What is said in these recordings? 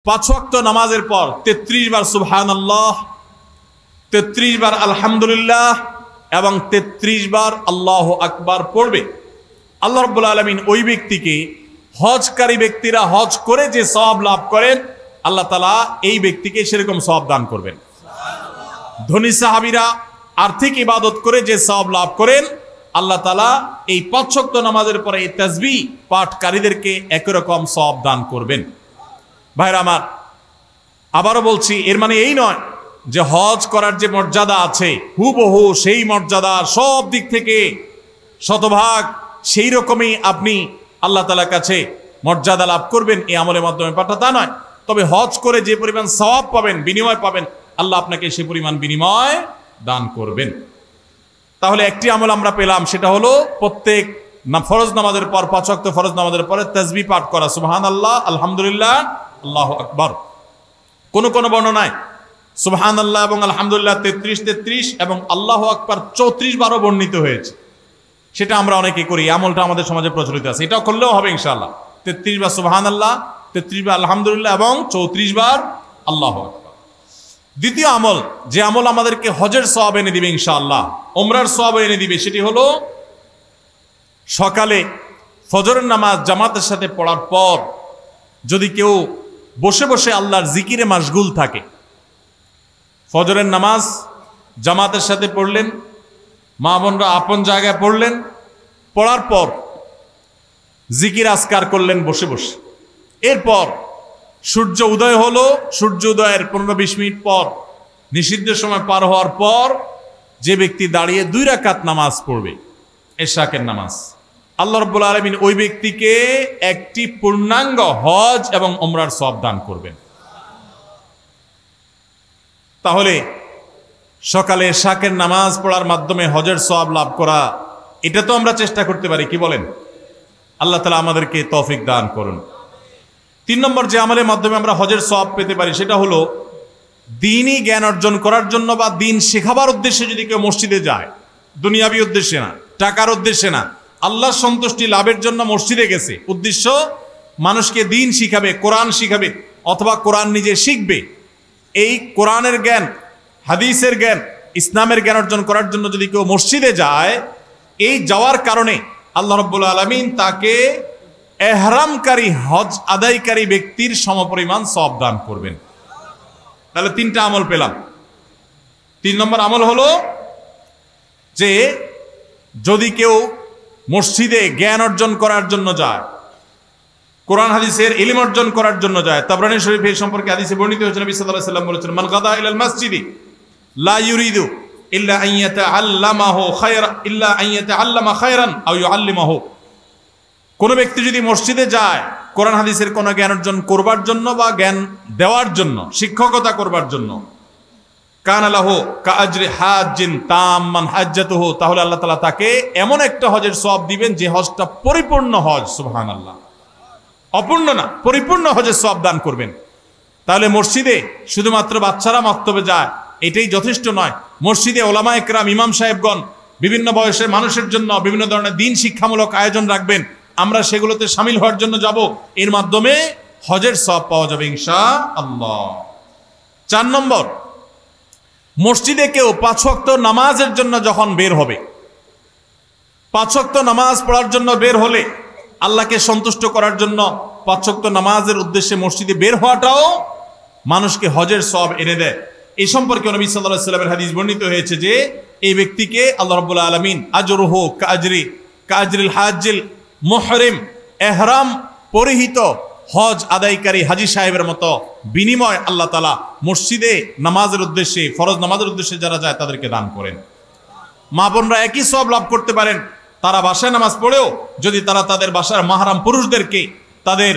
পাঁচ ওয়াক্ত নামাজের পর 33 বার সুবহানাল্লাহ, 33 বার আলহামদুলিল্লাহ এবং 33 বার আল্লাহু আকবার পড়বে। আল্লাহ রাব্বুল আলামিন ওই ব্যক্তিকে, হজকারী ব্যক্তিরা হজ করে যে সওয়াব লাভ করেন, আল্লাহ তাআলা এই ব্যক্তিকে সেরকম সওয়াব দান করবেন। ধনী সাহাবীরা আর্থিক ইবাদত করে যে সওয়াব লাভ করেন, আল্লাহ তাআলা এই পাঁচ ওয়াক্ত নামাজের পরে এই তাসবিহ পাঠকারীদেরকে একই রকম সওয়াব দান করবেন। ভাইরা আমার, আবারও বলছি, এর মানে এই নয় যে হজ করার যে মর্যাদা আছে হুবহু সেই মর্যাদা সব দিক থেকে শতভাগ সেই রকমই আপনি আল্লাহ তাআলার কাছে মর্যাদা লাভ করবেন এই আমলের মাধ্যমে, পাঠা তা নয়। তবে হজ করে যে পরিমাণ সওয়াব পাবেন, বিনিময় পাবেন, আল্লাহ আপনাকে সে পরিমাণ বিনিময় দান করবেন। তাহলে একটি আমল আমরা পেলাম, সেটা হলো প্রত্যেক ফরজ নামাজের পর, পাঁচ ওয়াক্ত ফরজ নামাজের পরে তাসবিহ পাঠ করা, সুবহানাল্লাহ, আলহামদুলিল্লাহ, আল্লাহু আকবার। কোন কোন বর্ণনায় সুবহানাল্লাহ এবং আলহামদুলিল্লাহ 33 এবং আল্লাহু আকবার 34 বারও বর্ণিত হয়েছে। সেটা আমরা অনেকে করি, আমলটা আমাদের সমাজে প্রচলিত আছে, এটাও করলেও হবে ইনশাআল্লাহ। 33 বার সুবহানাল্লাহ, 33 বার আলহামদুলিল্লাহ এবং 34 বার আল্লাহু আকবার। দ্বিতীয় আমল, যে আমল আমাদেরকে হজের সওয়াব এনে দিবে ইনশাআল্লাহ, উমরার সওয়াব এনে দিবে, সেটি হলো সকালে ফজরের নামাজ জামাতের সাথে পড়ার পর যদি কেউ বসে বসে আল্লাহর জিকিরে মাশগুল থাকে, ফজরের নামাজ জামাতের সাথে পড়লেন, মা বোনরা আপন জায়গায় পড়লেন, পড়ার পর জিকির আজকার করলেন বসে বসে। এরপর সূর্য উদয় হলো, সূর্য উদয়ের 15-20 মিনিট পর, নিষিদ্ধ সময় পার হওয়ার পর যে ব্যক্তি দাঁড়িয়ে 2 রাকাত নামাজ পড়বে, এশাকের নামাজ, আল্লাহ রাব্বুল আলামিন ওই ব্যক্তিকে একটি পূর্ণাঙ্গ হজ এবং উমরার সওয়াব দান করবেন। তাহলে সকালে এশাকের নামাজ পড়ার মাধ্যমে হজের সওয়াব লাভ করা, এটা তো আমরা চেষ্টা করতে পারি, কি বলেন? আল্লাহ তাআলা আমাদেরকে তৌফিক দান করুন। 3 নম্বর যে আমলের মাধ্যমে আমরা হজের সওয়াব পেতে পারি, সেটা হলো দ্বীনি জ্ঞান অর্জন করার জন্য বা দ্বীন শেখাবার উদ্দেশ্যে যদি কেউ মসজিদে যায়, দুনিয়াবি উদ্দেশ্যে না, টাকার উদ্দেশ্যে না, আল্লাহর সন্তুষ্টি লাভের জন্য মসজিদে গেছে, উদ্দেশ্য মানুষকে দ্বীন শিখাবে, কোরআন শিখাবে, অথবা কোরআন নিজে শিখবে। এই কোরআনের জ্ঞান, হাদিসের জ্ঞান, ইসলামের জ্ঞান অর্জন করার জন্য যদি কেউ মসজিদে যায়, এই যাওয়ার কারণে আল্লাহ রাব্বুল আলামিন তাকে এহরামকারী, হজ আদায়কারী ব্যক্তির সমপরিমাণ সওয়াব দান করবেন। তাহলে 3টা আমল পেলাম। 3 নম্বর আমল হলো যে যদি কেউ মসজিদে জ্ঞান অর্জন করার জন্য যায়, কোরআন হাদিসের ইলম অর্জন করার জন্য যায়, তাবরানী শরীফে এই সম্পর্কে হাদিসে বর্ণিত হয়েছে, নবী সাল্লাল্লাহু আলাইহি ওয়াসাল্লাম বলেছেন, মান গাদা ইলাল মসজিদি লা ইউরিদু ইল্লা আন ইয়াতাআল্লামাহু খায়রান, ইল্লা আন ইয়াতাআল্লামা খায়রান আও ইউআল্লিমাহু। কোন ব্যক্তি যদি মসজিদে যায় কোরআন হাদিসের কোন জ্ঞান অর্জন করবার জন্য বা জ্ঞান দেওয়ার জন্য, শিক্ষকতা করবার জন্য, কানা লাহু কাআজরি হাজ্জিন তাম্মান হাজ্জাতুহু, তাহলে আল্লাহ তাআলা তাকে এমন একটা হজের সওয়াব দিবেন যে হজটা পরিপূর্ণ হজ, সুবহানাল্লাহ, অপূর্ণ না, পরিপূর্ণ হজের সওয়াব দান করবেন। তাহলে মসজিদে শুধুমাত্র বাচ্চারা মক্তবে যায় এটাই যথেষ্ট নয়। মসজিদে ওলামায়ে কেরাম, ইমাম সাহেবগণ বিভিন্ন বয়সের মানুষের জন্য বিভিন্ন ধরনের দ্বীন শিক্ষামূলক আয়োজন রাখবেন, আমরা সেগুলোতে শামিল হওয়ার জন্য যাব, এর মাধ্যমে হজের সওয়াব পাওয়া যাবে ইনশাআল্লাহ। 4 নম্বর, মসজিদে কেউ 5 ওয়াক্ত নামাজের জন্য যখন বের হবে, 5 ওয়াক্ত নামাজ পড়ার জন্য বের হলে, আল্লাহকে সন্তুষ্ট করার জন্য 5 ওয়াক্ত নামাজের উদ্দেশ্যে মসজিদে বের হওয়াটাও মানুষকে হজের সওয়াব এনে দেয়। এই সম্পর্কে নবী সাল্লাল্লাহু আলাইহি ওয়াসাল্লামের হাদিস বর্ণিত হয়েছে যে এই ব্যক্তিকে আল্লাহ রাব্বুল আলামিন আজরুহু কাজরিল হাজ্জিল মুহরিম, ইহরাম পরিহিত হজ আদায়কারী হাজী সাহেবের মতো বিনিময় আল্লাহ তাআলা মসজিদে নামাজের উদ্দেশ্যে, ফরজ নামাজের উদ্দেশ্যে যারা যায় তাদেরকে দান করেন। মা বোনরা একই সওয়াব লাভ করতে পারেন, তারা বাসায় নামাজ পড়েও যদি তারা তাদের বাসার মাহরাম পুরুষদেরকে, তাদের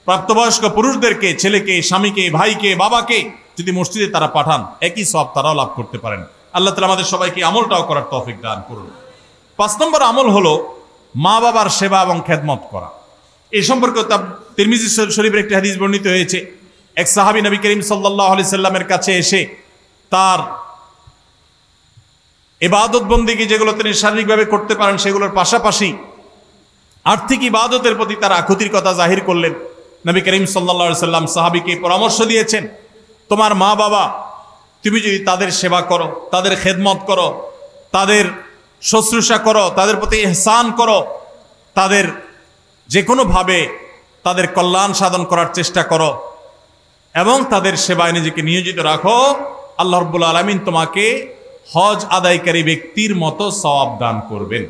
প্রাপ্তবয়স্ক পুরুষদেরকে, ছেলেকে, স্বামীকে, ভাইকে, বাবাকে যদি মসজিদে তারা পাঠান, একই সওয়াব তারাও লাভ করতে পারেন। আল্লাহ তাআলা আমাদের সবাইকে আমলটাও করার তৌফিক দান করুন। 5 নম্বর আমল হলো মা বাবার সেবা এবং খেদমত করা। এই সম্পর্কে তিরমিজি শরীফের একটি হাদিস বর্ণিত হয়েছে, এক সাহাবী নবী করিম সাল্লাল্লাহু আলাইহি সাল্লামের কাছে এসে তার ইবাদত বন্দেগী যেগুলো তিনি শারীরিকভাবে করতে পারেন সেগুলোর পাশাপাশি আর্থিক ইবাদতের প্রতি তার আকুতির কথা জাহির করলেন। নবী করিম সাল্লাল্লাহু আলাইহি সাল্লাম সাহাবীকে পরামর্শ দিয়েছেন, তোমার মা বাবা তুমি যদি তাদের সেবা করো, তাদের খেদমত করো, তাদের শুশ্রূষা করো, তাদের প্রতি ইহসান করো, তাদের যে কোনোভাবে তাদের কল্যাণ সাধন করার চেষ্টা করো এবং তাদের সেবায় নিজেকে নিয়োজিত রাখো, আল্লাহ রাব্বুল আলামিন তোমাকে হজ আদায়কারী ব্যক্তির মতো সওয়াব দান করবেন।